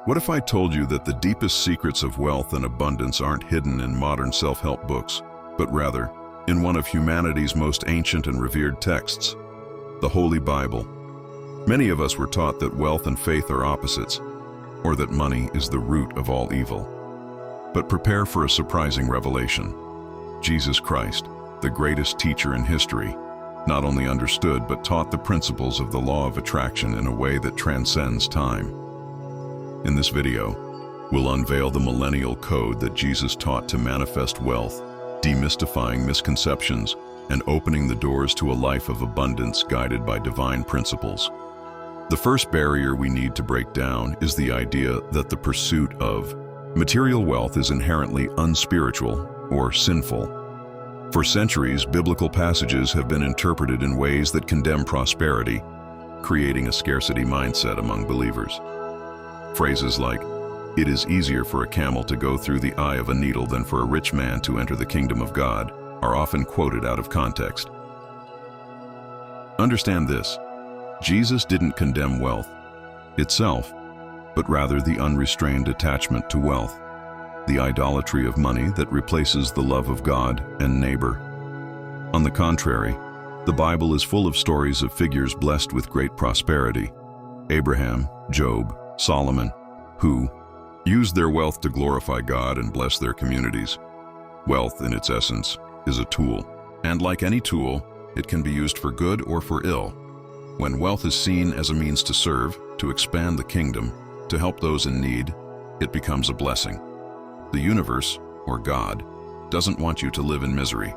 What if I told you that the deepest secrets of wealth and abundance aren't hidden in modern self-help books, but rather in one of humanity's most ancient and revered texts, the Holy Bible? Many of us were taught that wealth and faith are opposites, or that money is the root of all evil. But prepare for a surprising revelation. Jesus Christ, the greatest teacher in history, not only understood but taught the principles of the law of attraction in a way that transcends time. In this video, we'll unveil the Millennial Code that Jesus taught to manifest wealth, demystifying misconceptions and opening the doors to a life of abundance guided by divine principles. The first barrier we need to break down is the idea that the pursuit of material wealth is inherently unspiritual or sinful. For centuries, biblical passages have been interpreted in ways that condemn prosperity, creating a scarcity mindset among believers. Phrases like, "It is easier for a camel to go through the eye of a needle than for a rich man to enter the kingdom of God," are often quoted out of context. Understand this: Jesus didn't condemn wealth itself, but rather the unrestrained attachment to wealth, the idolatry of money that replaces the love of God and neighbor. On the contrary, the Bible is full of stories of figures blessed with great prosperity: Abraham, Job, Solomon, who used their wealth to glorify God and bless their communities. Wealth, in its essence, is a tool, and like any tool, it can be used for good or for ill. When wealth is seen as a means to serve, to expand the kingdom, to help those in need, it becomes a blessing. The universe, or God, doesn't want you to live in misery.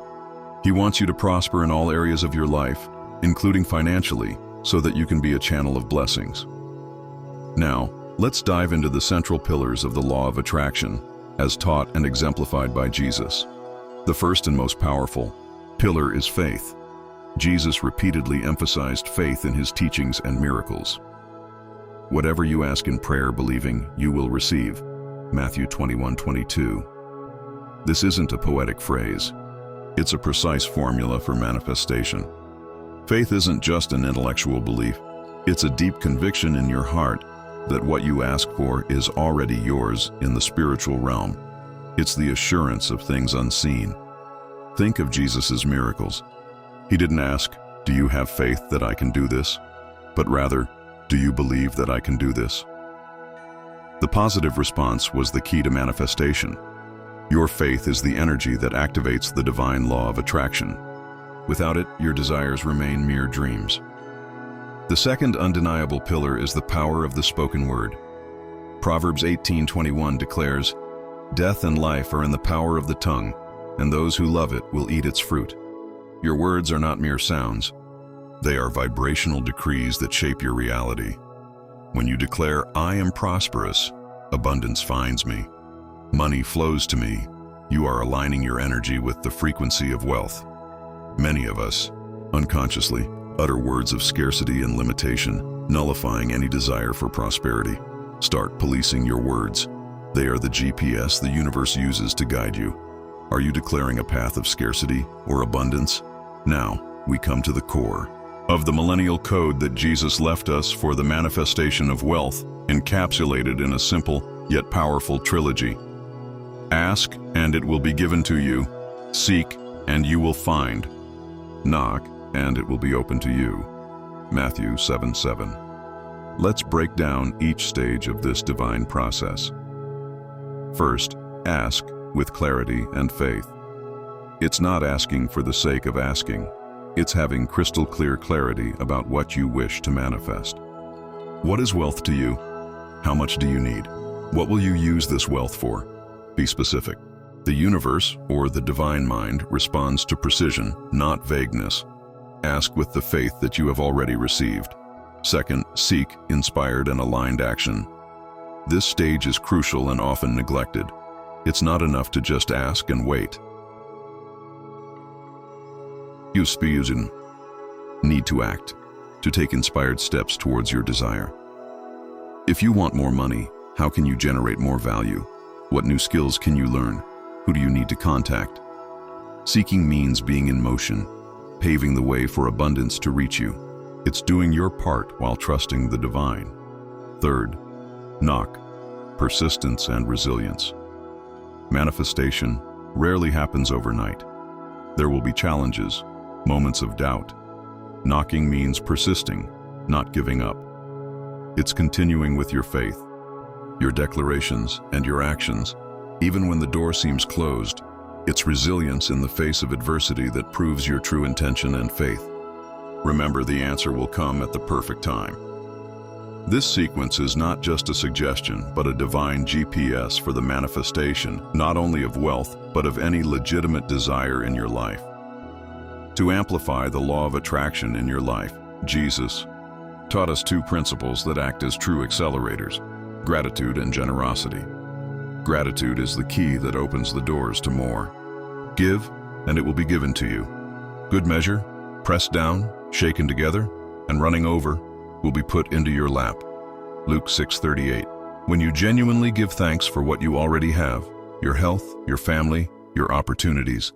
He wants you to prosper in all areas of your life, including financially, so that you can be a channel of blessings. Now, let's dive into the central pillars of the law of attraction, as taught and exemplified by Jesus. The first and most powerful pillar is faith. Jesus repeatedly emphasized faith in his teachings and miracles. "Whatever you ask in prayer believing, you will receive." Matthew 21:22. This isn't a poetic phrase. It's a precise formula for manifestation. Faith isn't just an intellectual belief. It's a deep conviction in your heart that what you ask for is already yours in the spiritual realm. It's the assurance of things unseen. Think of Jesus' miracles. He didn't ask, "Do you have faith that I can do this?" but rather, "Do you believe that I can do this?" The positive response was the key to manifestation. Your faith is the energy that activates the divine law of attraction. Without it, your desires remain mere dreams. The second undeniable pillar is the power of the spoken word. Proverbs 18:21 declares, "Death and life are in the power of the tongue, and those who love it will eat its fruit." Your words are not mere sounds. They are vibrational decrees that shape your reality. When you declare, "I am prosperous," abundance finds me. Money flows to me. You are aligning your energy with the frequency of wealth. Many of us, unconsciously, utter words of scarcity and limitation, nullifying any desire for prosperity. Start policing your words. They are the GPS the universe uses to guide you. Are you declaring a path of scarcity or abundance? Now, we come to the core of the Millennial Code that Jesus left us for the manifestation of wealth, encapsulated in a simple yet powerful trilogy. Ask, and it will be given to you. Seek, and you will find. Knock, and it will be open to you. Matthew 7:7. Let's break down each stage of this divine process. First, ask with clarity and faith. It's not asking for the sake of asking. It's having crystal clear clarity about what you wish to manifest. What is wealth to you? How much do you need? What will you use this wealth for? Be specific. The universe, or the divine mind, responds to precision, not vagueness. Ask with the faith that you have already received. Second, seek inspired and aligned action. This stage is crucial and often neglected. It's not enough to just ask and wait. You need to act, to take inspired steps towards your desire. If you want more money, how can you generate more value? What new skills can you learn? Who do you need to contact? Seeking means being in motion, paving the way for abundance to reach you. It's doing your part while trusting the divine. Third, knock. persistence, and resilience. Manifestation rarely happens overnight. There will be challenges, moments of doubt. Knocking means persisting, not giving up. It's continuing with your faith, your declarations, and your actions, even when the door seems closed. It's resilience in the face of adversity that proves your true intention and faith. Remember, the answer will come at the perfect time. This sequence is not just a suggestion, but a divine GPS for the manifestation, not only of wealth, but of any legitimate desire in your life. To amplify the law of attraction in your life, Jesus taught us two principles that act as true accelerators: gratitude and generosity. Gratitude is the key that opens the doors to more. Give, and it will be given to you. Good measure, pressed down, shaken together, and running over, will be put into your lap. Luke 6:38. When you genuinely give thanks for what you already have, your health, your family, your opportunities,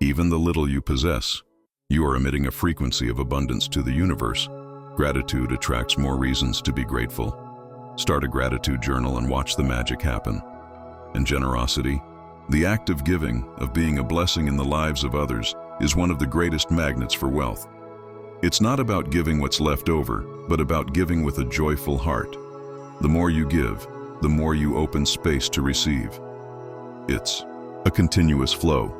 even the little you possess, you are emitting a frequency of abundance to the universe. Gratitude attracts more reasons to be grateful. Start a gratitude journal and watch the magic happen. And generosity, the act of giving, of being a blessing in the lives of others, is one of the greatest magnets for wealth. It's not about giving what's left over, but about giving with a joyful heart. The more you give, the more you open space to receive. It's a continuous flow.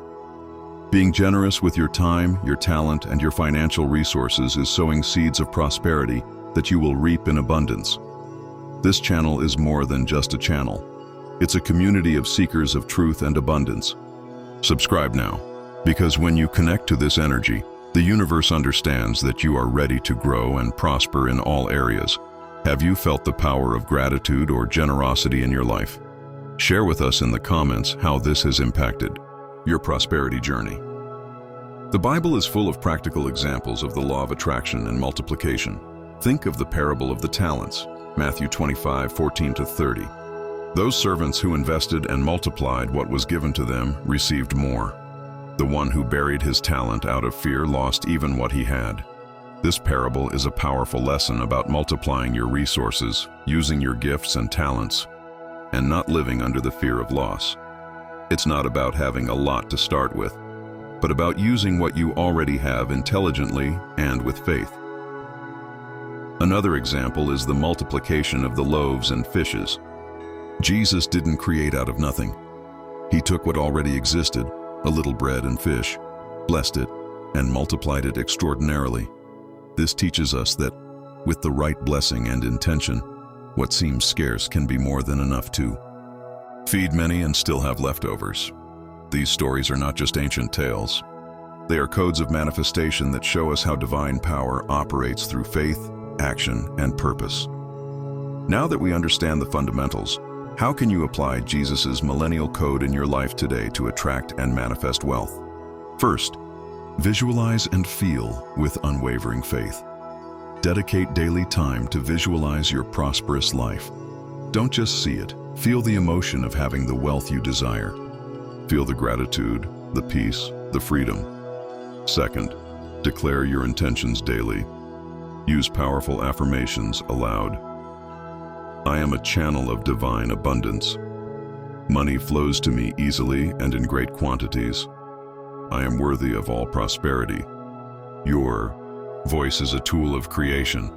Being generous with your time, your talent, and your financial resources is sowing seeds of prosperity that you will reap in abundance. This channel is more than just a channel. It's a community of seekers of truth and abundance. Subscribe now, because when you connect to this energy, the universe understands that you are ready to grow and prosper in all areas. Have you felt the power of gratitude or generosity in your life? Share with us in the comments how this has impacted your prosperity journey. The Bible is full of practical examples of the law of attraction and multiplication. Think of the parable of the talents, Matthew 25:14-30. Those servants who invested and multiplied what was given to them received more. The one who buried his talent out of fear lost even what he had. This parable is a powerful lesson about multiplying your resources, using your gifts and talents, and not living under the fear of loss. It's not about having a lot to start with, but about using what you already have intelligently and with faith. Another example is the multiplication of the loaves and fishes. Jesus didn't create out of nothing. He took what already existed, a little bread and fish, blessed it, and multiplied it extraordinarily. This teaches us that, with the right blessing and intention, what seems scarce can be more than enough to feed many and still have leftovers. These stories are not just ancient tales. They are codes of manifestation that show us how divine power operates through faith, action, and purpose. Now that we understand the fundamentals, how can you apply Jesus' Millennial Code in your life today to attract and manifest wealth? First, visualize and feel with unwavering faith. Dedicate daily time to visualize your prosperous life. Don't just see it. Feel the emotion of having the wealth you desire. Feel the gratitude, the peace, the freedom. Second, declare your intentions daily. Use powerful affirmations aloud. I am a channel of divine abundance. Money flows to me easily and in great quantities. I am worthy of all prosperity. Your voice is a tool of creation.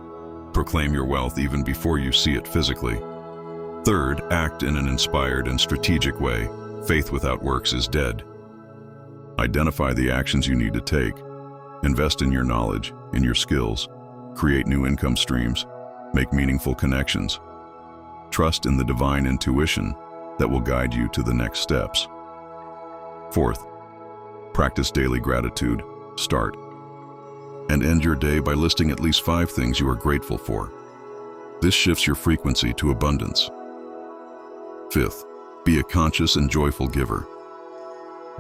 Proclaim your wealth even before you see it physically. Third, act in an inspired and strategic way. Faith without works is dead. Identify the actions you need to take. Invest in your knowledge, in your skills. Create new income streams. Make meaningful connections. Trust in the divine intuition that will guide you to the next steps. Fourth, practice daily gratitude. Start and end your day by listing at least 5 things you are grateful for. This shifts your frequency to abundance. Fifth, be a conscious and joyful giver.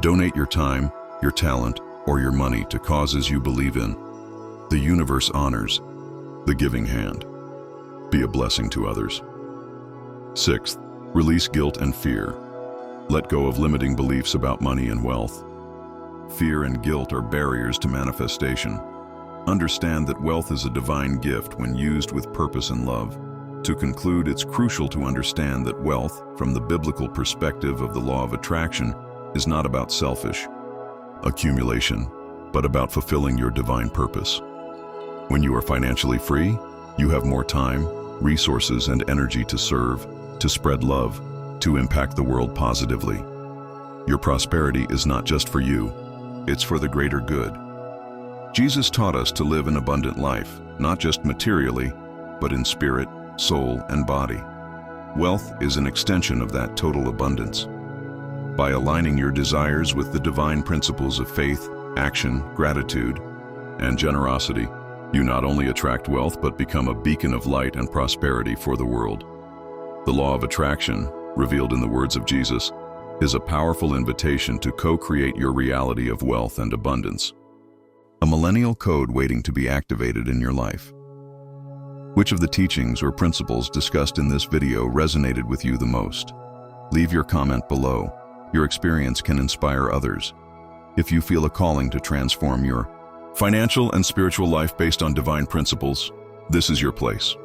Donate your time, your talent, or your money to causes you believe in. The universe honors the giving hand. Be a blessing to others. Sixth, release guilt and fear. Let go of limiting beliefs about money and wealth. Fear and guilt are barriers to manifestation. Understand that wealth is a divine gift when used with purpose and love. To conclude, it's crucial to understand that wealth, from the biblical perspective of the law of attraction, is not about selfish accumulation, but about fulfilling your divine purpose. When you are financially free, you have more time, resources, and energy to serve, to spread love, to impact the world positively. Your prosperity is not just for you, it's for the greater good. Jesus taught us to live an abundant life, not just materially, but in spirit, soul, and body. Wealth is an extension of that total abundance. By aligning your desires with the divine principles of faith, action, gratitude, and generosity, you not only attract wealth but become a beacon of light and prosperity for the world. The law of attraction, revealed in the words of Jesus, is a powerful invitation to co-create your reality of wealth and abundance. A millennial code waiting to be activated in your life. Which of the teachings or principles discussed in this video resonated with you the most? Leave your comment below. Your experience can inspire others. If you feel a calling to transform your financial and spiritual life based on divine principles, this is your place.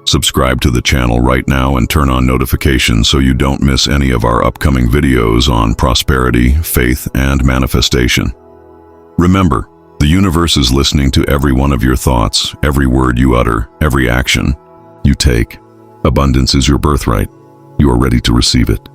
Subscribe to the channel right now and turn on notifications so you don't miss any of our upcoming videos on prosperity, faith, and manifestation. Remember, the universe is listening to every one of your thoughts, every word you utter, every action you take. Abundance is your birthright. You are ready to receive it.